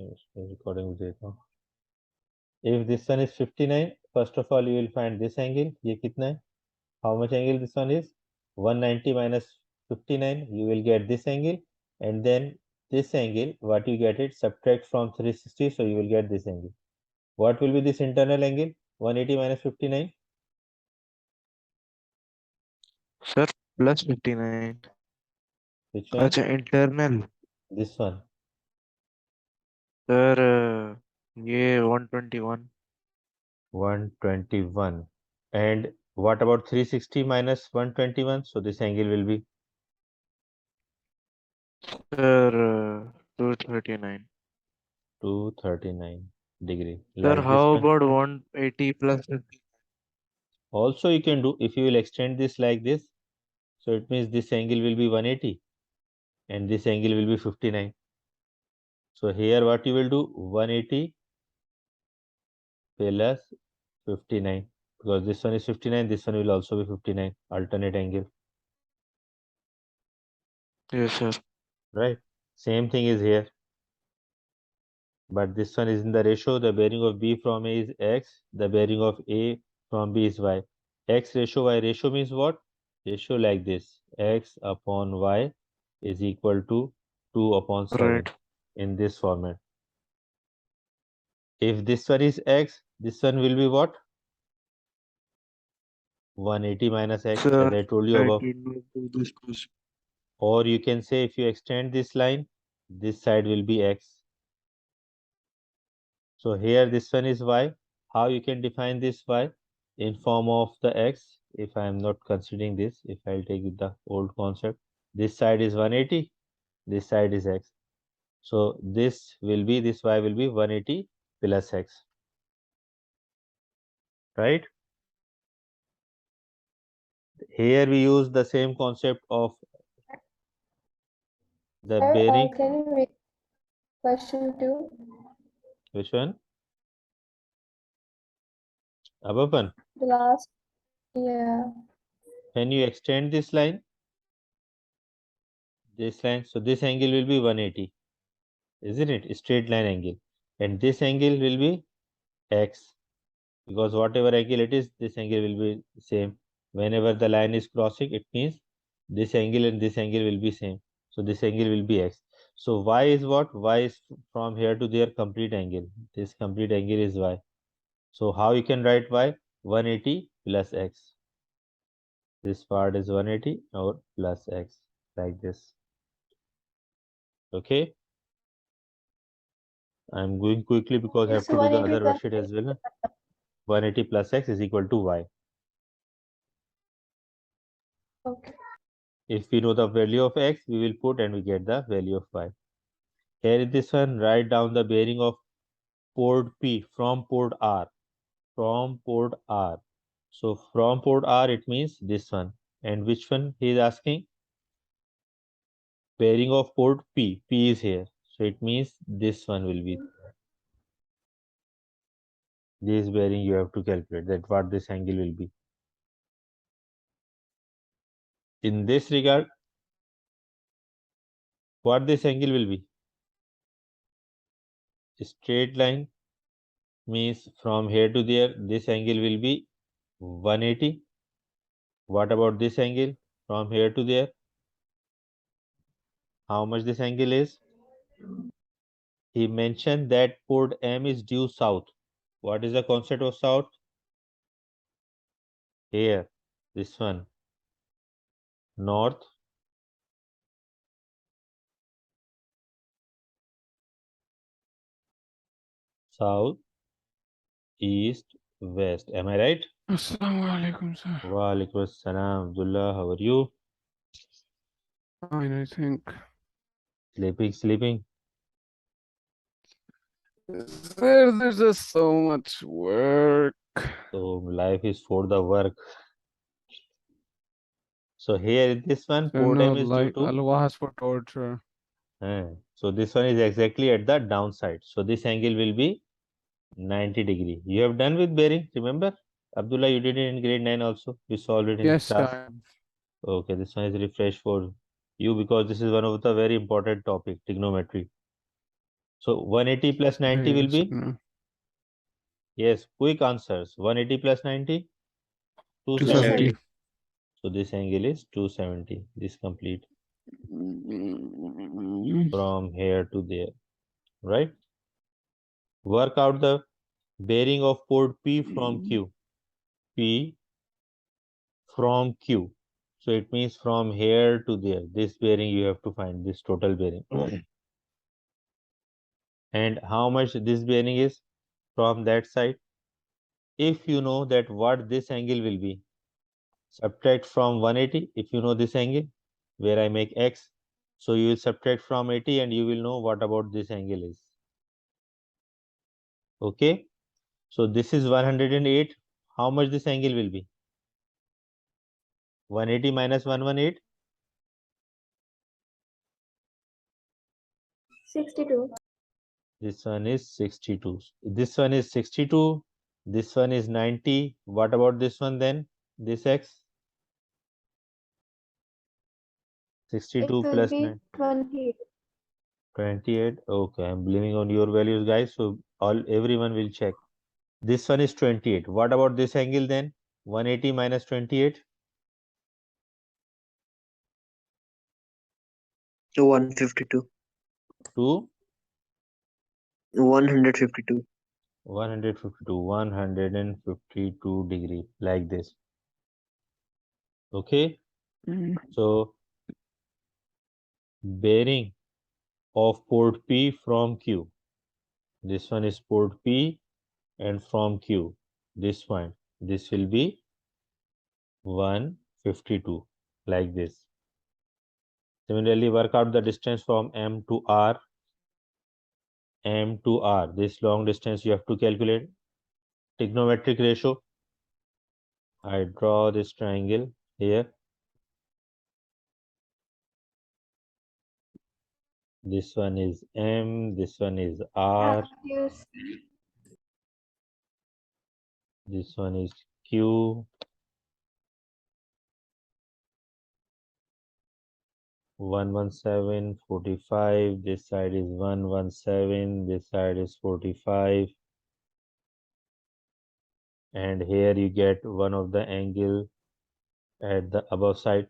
recording देता हूँ. If this one is 59, first of all you will find this angle. ये कितना है? How much angle this one is? 190 minus 59. You will get this angle, and then this angle, what you get it, subtract from 360, so you will get this angle. What will be this internal angle? 180 minus 59. Sir, plus 59. Which one? अच्छा internal. This one. Sir, ये 121. 121. And what about 360 minus 121? So this angle will be Sir, 239. 239 degree. Sir, Like this how one. about 180 plus 50? Also you can do, if you will extend this like this, so it means this angle will be 180 and this angle will be 59. So here what you will do, 180 plus 59, because this one is 59, this one will also be 59, alternate angle, Yes, sir. right? Same thing is here, but this one is in the ratio. The bearing of B from A is X, the bearing of A from B is Y. X ratio Y ratio means what? Ratio like this, X upon Y is equal to 2 upon 7 Right. in this format. If this one is X, this one will be what? 180 minus X, as Sir, I told you I above. did not do this question. Or you can say, if you extend this line, this side will be X. So here this one is Y. How you can define this Y? In form of the X. If I am not considering this, if I'll take the old concept, this side is 180, this side is X. So this will be, this Y will be 180 plus X, right? Here we use the same concept of the Sir, bearing. can you read question 2? Which one? Above one. The last, yeah. Can you extend this line? This line, so this angle will be 180, isn't it? Straight line angle. And this angle will be X, because whatever angle it is, this angle will be same. Whenever the line is crossing, it means this angle and this angle will be same. So this angle will be X. So Y is what? Y is from here to there complete angle. This complete angle is Y. So how you can write Y? 180 plus X. This part is 180 or plus X, like this. Okay. I'm going quickly because I have It's to do the 180 other plus worksheet as well. 180 plus X is equal to Y. Okay. If we know the value of X, we will put and we get the value of Y. Here in this one, write down the bearing of port P from port R. From port R. So from port R, it means this one. And which one he is asking? Bearing of port P. P is here. So it means this one will be. This bearing you have to calculate that what this angle will be. In this regard, what this angle will be? Straight line means from here to there, this angle will be 180. What about this angle from here to there? How much this angle is? He mentioned that port M is due south. What is the concept of south? Here, this one, north, south, east, west. Am I right? Assalamu alaikum, sir. Wa alaikum assalam, Abdullah. How are you? Fine, I think. Sleeping. Sir, there's just so much work. So life is for the work. So here in this one, So, port no, M is due like to. Allah has for torture. So this one is exactly at the downside. So this angle will be 90 degree. You have done with bearing, remember? Abdullah, you did it in grade 9 also. We solved it in Yes, class. I Okay, this one is refresh for you because this is one of the very important topic, trigonometry. So 180 plus 90 will Yes, be, no. yes, quick answers. 180 plus 90, 270. 270. So this angle is 270. This complete from here to there, right? Work out the bearing of port P from Q. P from Q. So it means from here to there. This bearing you have to find, this total bearing. And how much this bearing is from that side. If you know that what this angle will be, subtract from 180. If you know this angle where I make X, so you will subtract from 80 and you will know what about this angle is. Okay. So this is 108. How much this angle will be? 180 minus 118. 62. This one is 62. This one is 62. This one is 90. What about this one then? This X? It 62 will plus be 9. 28. 28. Okay, I'm believing on your values, guys. So everyone will check. This one is 28. What about this angle then? 180 minus 28. 152. 2. 152. 152. 152 degree, like this. Okay. So bearing of port P from Q. This one is port P and from Q. This point. This will be 152, like this. Similarly, work out the distance from M to R. M to R. This long distance you have to calculate. Trigonometric ratio. I draw this triangle here. This one is M. This one is R. Use This one is Q. 117, 45. This side is 117. This side is 45. And here you get one of the angle at the above side.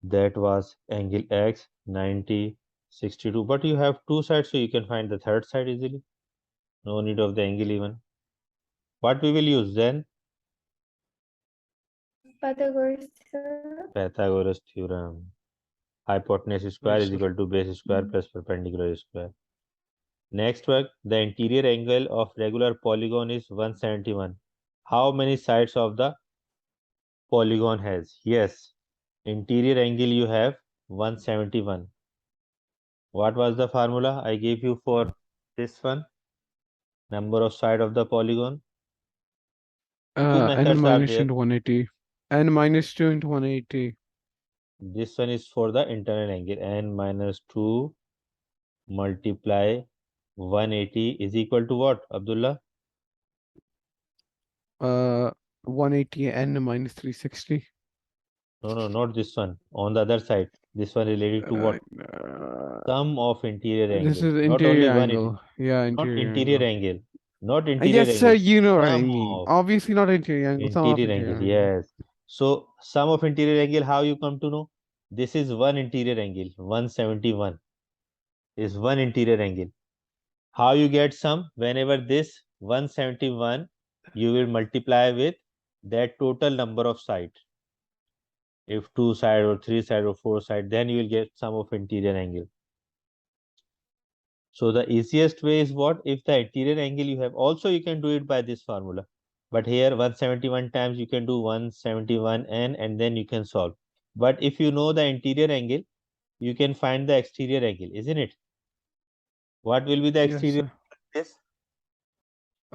That was angle X, 90, 62. But you have two sides, so you can find the third side easily. No need of the angle even. What we will use then? Pythagoras theorem. Pythagoras theorem. Hypotenuse square Yes, is sir. equal to base square plus perpendicular square. Next work, the interior angle of regular polygon is 171. How many sides of the polygon has? Yes, interior angle you have 171. What was the formula I gave you for this one? Number of side of the polygon. Two N methods are minus there. into 180. N minus 2 into 180. This one is for the internal angle. N minus 2 multiply 180 is equal to what, Abdullah? 180 N minus 360. No, not this one. On the other side. This one related to what? Uh, Sum of interior this angle. is Not only interior 180. angle. Yeah, Not interior interior angle. angle. Not interior Yes, sir, angle. you know what I Sum mean. of Obviously not interior angle, some of interior interior angle. angle. Yes. So sum of interior angle, how you come to know? This is one interior angle. 171 is one interior angle. How you get sum? Whenever this 171, you will multiply with that total number of sides. If two side or three side or four side, then you will get sum of interior angle. So the easiest way is what? If the interior angle you have, also you can do it by this formula. But here 171 times you can do 171n and then you can solve. But if you know the interior angle, you can find the exterior angle, isn't it? What will be the Yes, exterior? sir. This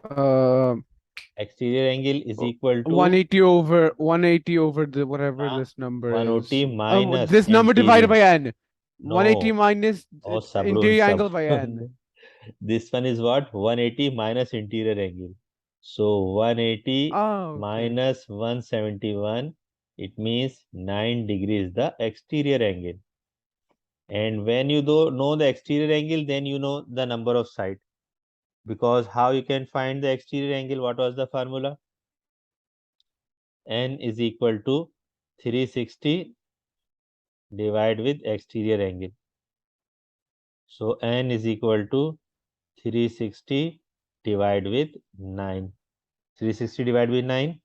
Uh, exterior angle is equal to 180 over the whatever this number is. 180 minus This number divided interior. by n. 180 No. minus Oh, Sabrun, interior angle by n. Sabrun. This one is what? 180 minus interior angle. So 180 Oh, okay. minus 171, it means 9 degrees the exterior angle. And when you know the exterior angle, then you know the number of side. Because how you can find the exterior angle? What was the formula? N is equal to 360 divided with exterior angle. So N is equal to 360 divided with 9. 360 divided with 9,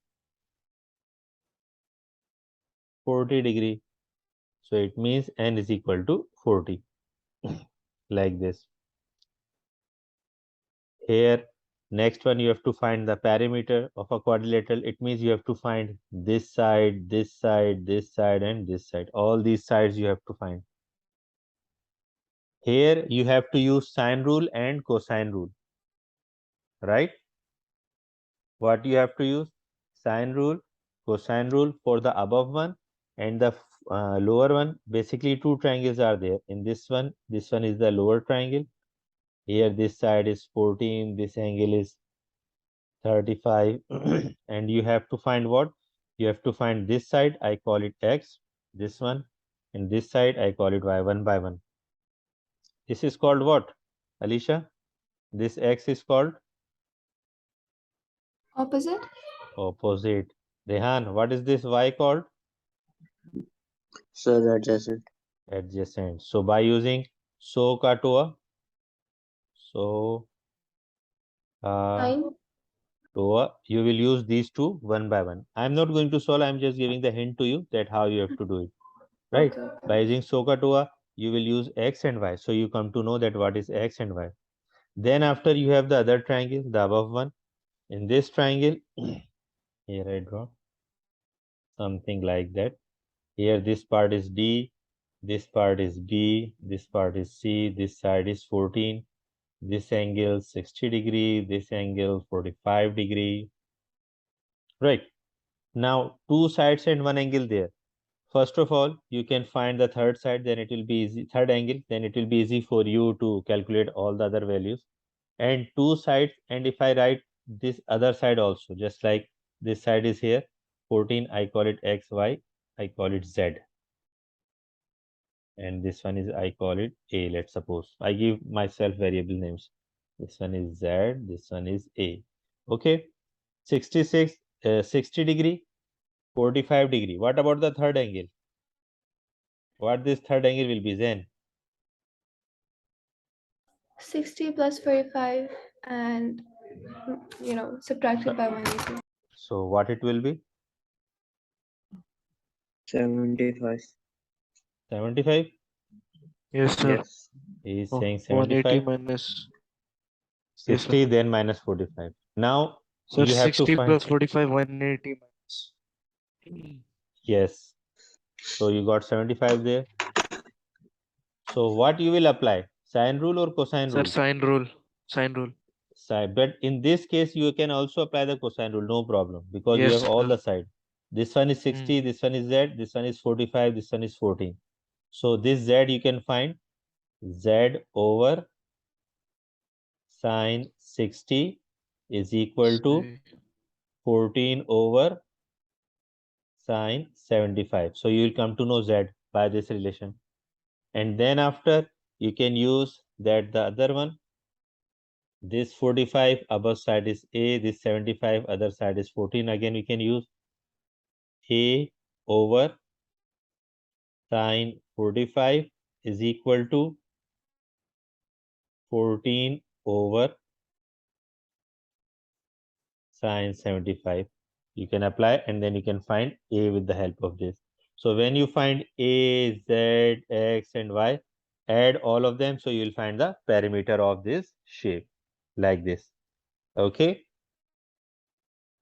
40 degree. So it means N is equal to 40. Like this. Here, next one, you have to find the perimeter of a quadrilateral. It means you have to find this side, this side, this side, and this side. All these sides you have to find. Here, you have to use sine rule and cosine rule, right? What you have to use? Sine rule, cosine rule for the above one and the lower one. Basically, two triangles are there. In this one is the lower triangle. Here, this side is 14, this angle is 35 and you have to find what? You have to find this side, I call it x, this one, and this side I call it y, one by one. This is called what, Alicia? This x is called Opposite? opposite. Rehan, what is this y called? Sir, adjacent. Adjacent. So by using so ka toa, so Nine? toa, you will use these two one by one. I'm not going to solve, I'm just giving the hint to you that how you have to do it. Right? Okay. By using SOHCAHTOA, you will use x and y. So you come to know that what is x and y. Then after you have the other triangle, the above one. In this triangle, here I draw something like that. Here this part is D, this part is B, this part is C, this side is 14, this angle 60 degree, this angle 45 degree. Right. Now two sides and one angle there. First of all, you can find the third side, then it will be easy, third angle, then it will be easy for you to calculate all the other values. And two sides, and if I write this other side also, just like this side is here, 14, I call it x, y, I call it z. And this one is, I call it a, let's suppose. I give myself variable names. This one is z, this one is a. Okay, 66, 60 degree, 45 degree. What about the third angle? What this third angle will be then? 60 plus 45 and, subtracted by 180. So what it will be? 75. 75? Yes, sir. Yes. He is Oh, saying 180 75, minus. Yes, 60, sir. then minus 45. Now Sir, you have to 60 find, plus 45, 180 minus. yes. So you got 75 there. So what you will apply? Sine rule or cosine Sir, rule? sine rule. Sine rule. But in this case, you can also apply the cosine rule, no problem, because you Yes, have all sir. the side. This one is 60, this one is Z, this one is 45, this one is 14. So this Z you can find Z over sine 60 is equal to 14 over sine 75. So you will come to know Z by this relation. And then after you can use that the other one, this 45 above side is A, this 75 other side is 14. Again, we can use A over sine 45 is equal to 14 over sine 75. You can apply and then you can find A with the help of this. So when you find A, Z, X and Y, add all of them. So you will find the perimeter of this shape like this. Okay.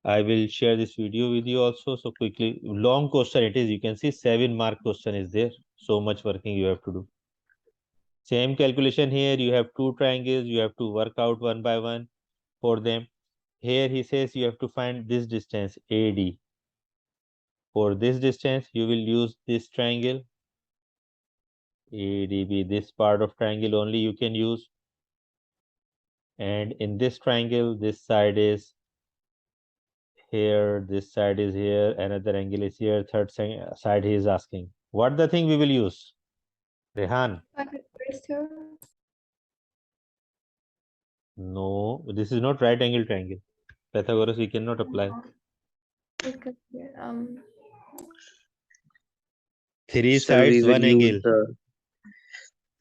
I will share this video with you also. So quickly, long question it is. You can see 7 mark question is there. So much working you have to do. Same calculation here. You have two triangles. You have to work out one by one for them. Here he says you have to find this distance AD. For this distance, you will use this triangle ADB. This part of triangle only you can use. And in this triangle, this side is here, this side is here, another angle is here, third side he is asking. What the thing we will use? Rehan, 5 no, this is not right angle triangle. Pythagoras we cannot apply. because Three Sir, we sides, will one use angle.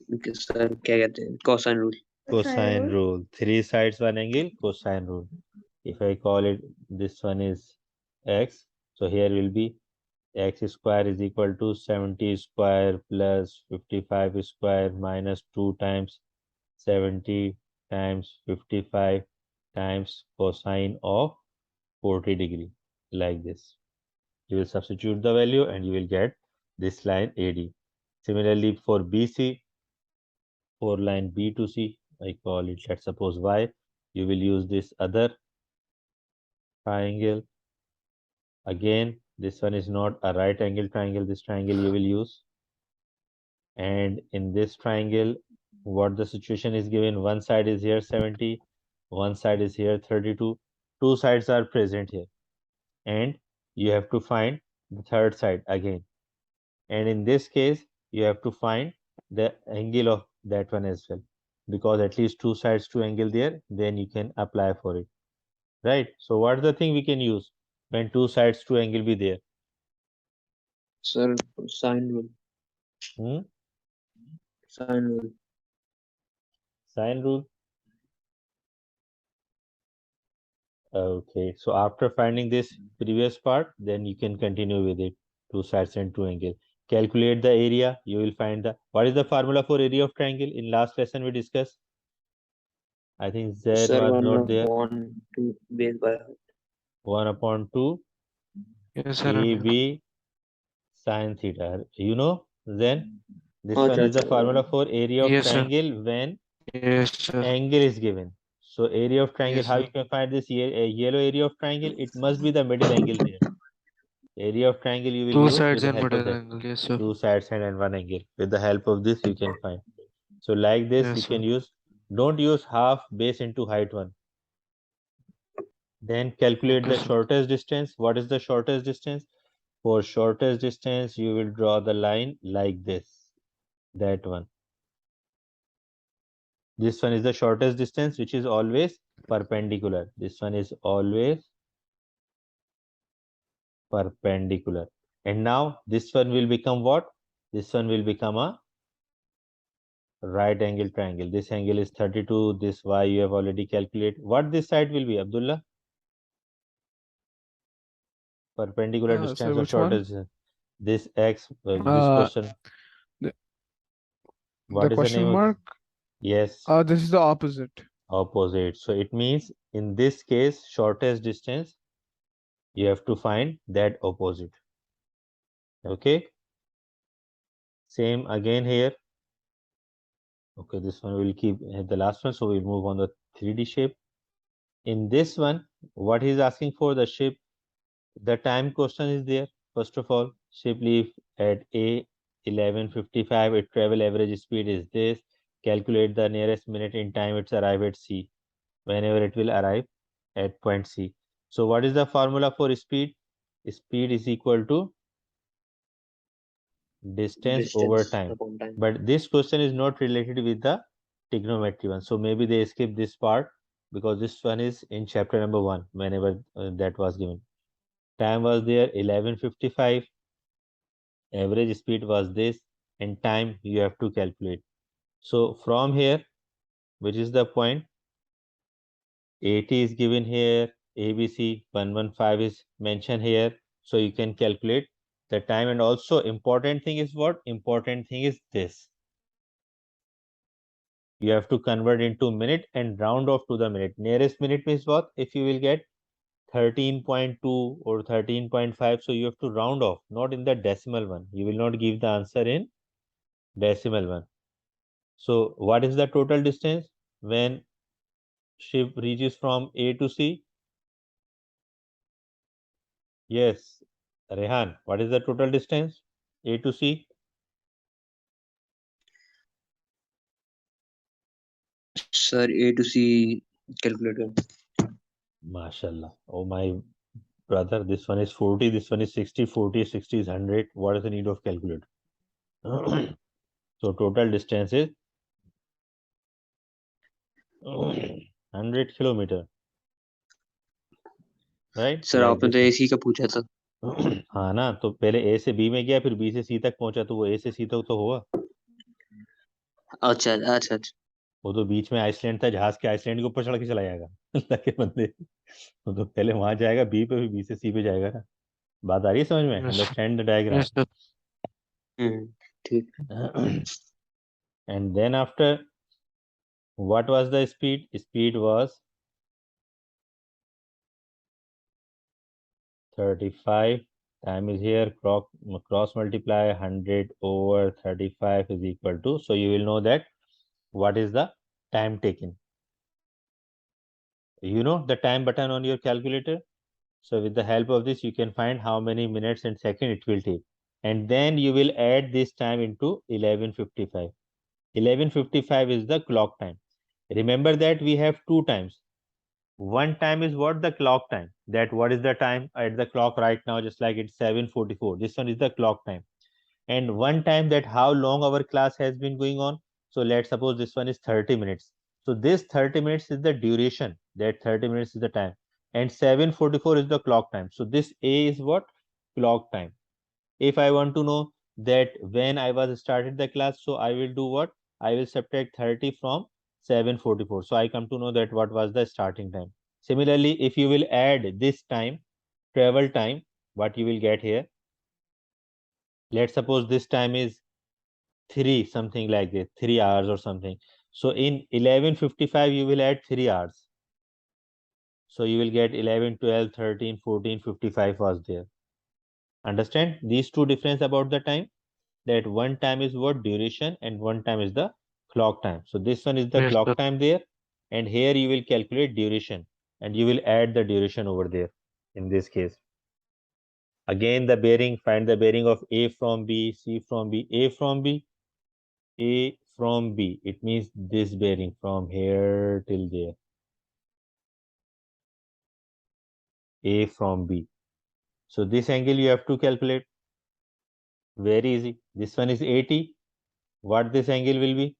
the sir क्या कहते हैं cosine rule. Cosine rule. Three sides, one angle, cosine rule. If I call it, this one is x. So here will be x square is equal to 70 square plus 55 square minus 2 times 70 times 55 times cosine of 40 degree, like this. You will substitute the value and you will get this line AD. Similarly, for BC, for line B to C, I call it, let's suppose Y, you will use this other triangle. Again, this one is not a right angle triangle, this triangle you will use. And in this triangle, what the situation is given, one side is here 70, one side is here 32, two sides are present here. And you have to find the third side again. And in this case, you have to find the angle of that one as well, because at least two sides to angle there, then you can apply for it, right? So what's the thing we can use when two sides to angle be there? Sir, sine rule. Hmm? Sine rule. Sine rule. Okay, so after finding this previous part, then you can continue with it. Two sides and two angle. Calculate the area. You will find the, what is the formula for area of triangle? In last lesson we discussed. I think Z Sir, was 1 not there. upon 2 base by height. 1 upon 2 Yes, sir. AB sine theta. You know, then this one अच्छा is the अच्छा formula for area of Yes, sir. triangle when Yes, sir. angle is given. So area of triangle, Yes, how sir. you can find this yellow area of triangle? It must be the middle angle there. Area of triangle you will Two use with sides the and help of middle that. angle. Yes, sir. Two sides and one angle. With the help of this you can find. So like this you Yes, sir. can use, don't use half base into height one. Then calculate Okay, the sir. shortest distance. What is the shortest distance? For shortest distance, you will draw the line like this, that one. This one is the shortest distance, which is always perpendicular. This one is always perpendicular. And now this one will become what? This one will become a right angle triangle. This angle is 32. This Y you have already calculated. What this side will be, Abdullah? Perpendicular Sir, distance or which one? shortest distance? This X, this Uh, question. the, the What is the name question of this? mark. Yes, This is the opposite. opposite. So it means in this case, shortest distance, you have to find that opposite. Okay. Same again here. Okay, this one will keep the last one. So we'll move on the 3D shape. In this one, what he's asking for the shape, the time question is there. First of all, ship leave at A 11:55, its travel average speed is this. Calculate the nearest minute in time it's arrive at C, whenever it will arrive at point C. So what is the formula for speed? Speed is equal to distance over distance time. upon time. But this question is not related with the trigonometry one. So maybe they skip this part because this one is in chapter number 1, whenever that was given. Time was there 11:55, average speed was this, and time you have to calculate. So from here, which is the point, 80 is given here, ABC 115 is mentioned here. So you can calculate the time, and also important thing is what? Important thing is this. You have to convert into minute and round off to the minute. Nearest minute means what? If you will get 13.2 or 13.5, so you have to round off, not in the decimal one. You will not give the answer in decimal one. So what is the total distance when ship reaches from A to C? Yes, Rehan, what is the total distance A to C? Sir, A to C calculator. MashaAllah. Oh my brother, this one is 40, this one is 60, 40, 60 is 100. What is the need of calculator? So total distance is 100 kilometer, right? Sir Like आपने this. तो AC का पूछा था. हाँ ना, तो पहले ए से बी में गया, फिर बी से सी तक पहुंचा, तो वो ए से सी तक तो हुआ. अच्छा अच्छा अच्छा. वो तो बीच में आइसलैंड था, जहाज के आइसलैंड के ऊपर चढ़ के चला जाएगा. अल्लाह के बंदे, वो तो पहले वहां जाएगा बी पे, फिर बी से सी पे जाएगा ना. बात आ रही है समझ में? Yes, sir. Understand the diagram. Yes, sir. ठीक. And then after, what was the speed? Speed was 35. Time is here. Cross multiply 100 over 35 is equal to. So you will know that what is the time taken. You know the time button on your calculator. So with the help of this, you can find how many minutes and seconds it will take. And then you will add this time into 11:55. 11:55 is the clock time. Remember that we have two times. One time is what? The clock time. That what is the time at the clock right now, just like it's 7:44. This one is the clock time. And one time that how long our class has been going on. So let's suppose this one is 30 minutes. So this 30 minutes is the duration. That 30 minutes is the time. And 7:44 is the clock time. So this A is what? Clock time. If I want to know that when I was started the class, so I will do what? I will subtract 30 from 7:44. So I come to know that what was the starting time. Similarly, if you will add this time, travel time, what you will get here? Let's suppose this time is 3, something like this, 3 hours or something. So in 11:55, you will add 3 hours. So you will get 11, 12, 13, 14, 55 was there. Understand these two difference about the time? That one time is what? Duration, and one time is the clock time. So this one is the Yes, sir. clock time there, and here you will calculate duration, and you will add the duration over there in this case. Again, the bearing, find the bearing of A from B, C from B, A from B, A from B. It means this bearing from here till there. A from B. So this angle you have to calculate. Very easy. This one is 80. What this angle will be?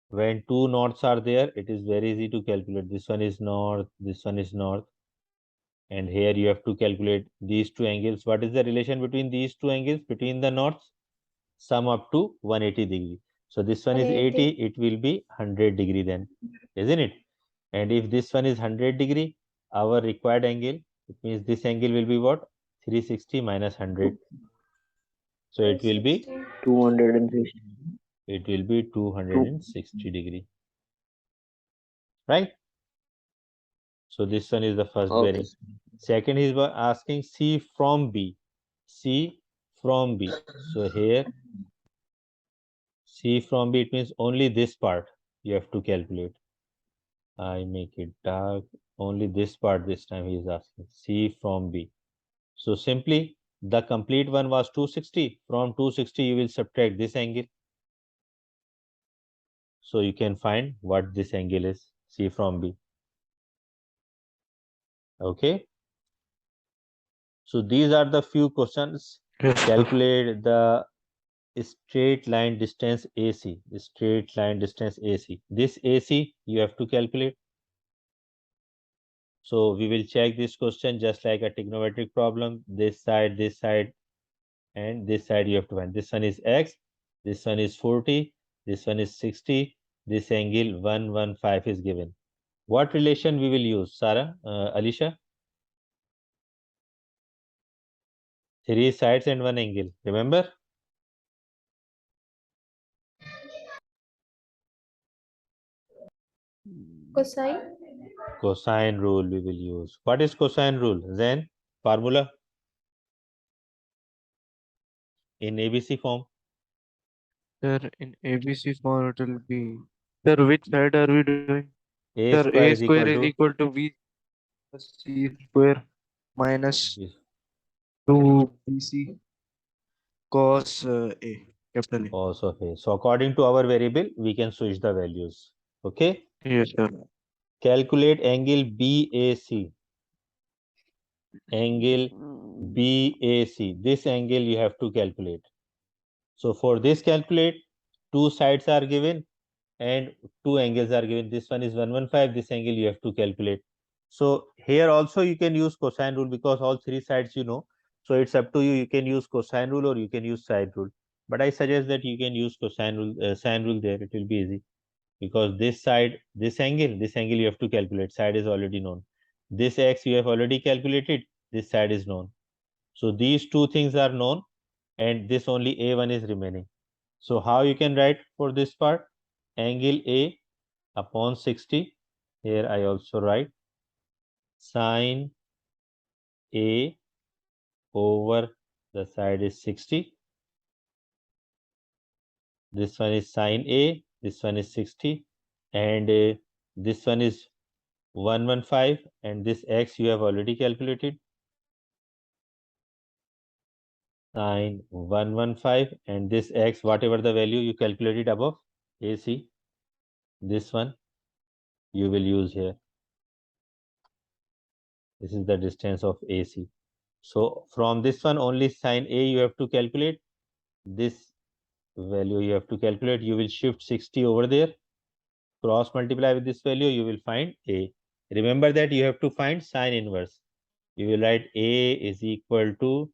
When two norths are there, it is very easy to calculate. This one is north, this one is north. And here you have to calculate these two angles. What is the relation between these two angles? Between the norths? Sum up to 180 degree. So this one is 80, it will be 100 degree then, isn't it? And if this one is 100 degree, our required angle, it means this angle will be what? 360 minus 100. So it will be 260. 260 degree, right? So this one is the first Okay. bearing. Second is asking C from B. C from B. So here C from B, it means only this part you have to calculate. I make it dark. Only this part this time he is asking. C from B. So simply the complete one was 260. From 260 you will subtract this angle. So you can find what this angle is. C from B. Okay. So these are the few questions. Yes, sir. Calculate the straight line distance AC. Straight line distance AC. This AC you have to calculate. So we will check this question just like a trigonometric problem. This side, and this side you have to find. This one is X, this one is 40, this one is 60, this angle 115 is given. What relation we will use, Sarah, Alicia? 3 sides and 1 angle, remember? Cosine. Cosine rule we will use. What is cosine rule? Then formula in ABC form. Sir, in ABC form it will be. Sir, which side are we doing? A Sir, square A is square equal is to equal to B plus C square minus B 2BC cos A, capital A. cos of A. So according to our variable, we can switch the values. Okay. Yes, sir. Calculate angle BAC. Angle BAC. This angle you have to calculate. So for this calculate, two sides are given and two angles are given. This one is 115, this angle you have to calculate. So here also you can use cosine rule because all three sides you know. So it's up to you. You can use cosine rule or you can use sine rule. But I suggest that you can use cosine rule, sine rule there. It will be easy because this side, this angle you have to calculate. Side is already known. This x you have already calculated. This side is known. So these two things are known and this only a1 is remaining. So how you can write for this part? Angle A upon 60. Here I also write sine A over the side is 60. This one is sine A, this one is 60, and this one is 115, and this x you have already calculated. Sine 115, and this x, whatever the value you calculated above, AC, this one you will use here. This is the distance of AC. So from this one only sine A you have to calculate. This value you have to calculate. You will shift 60 over there. Cross multiply with this value. You will find A. Remember that you have to find sine inverse. You will write A is equal to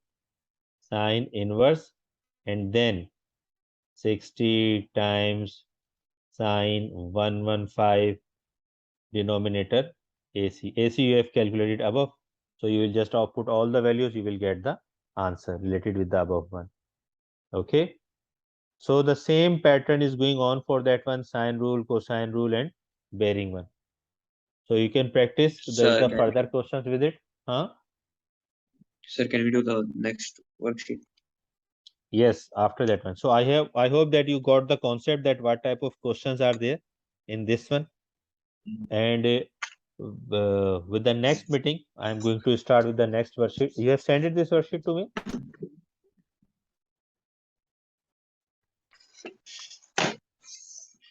sine inverse and then 60 times sine 115 denominator AC. AC you have calculated above. So you will just output all the values. You will get the answer related with the above one. Okay. So the same pattern is going on for that one, sine rule, cosine rule, and bearing one. So you can practice. There is Sir, the further questions with it. Huh? sir, can we do the next worksheet? Yes, after that one. So I hope that you got the concept that what type of questions are there in this one. And with the next meeting, I'm going to start with the next worksheet. You have sent it this worksheet to me.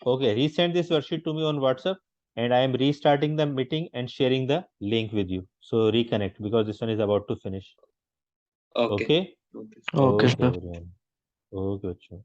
Okay, resend this worksheet to me on WhatsApp, and I am restarting the meeting and sharing the link with you. So reconnect because this one is about to finish. Okay. Okay. Okay. Okay, Okay, sir. everyone. Okay, अच्छा.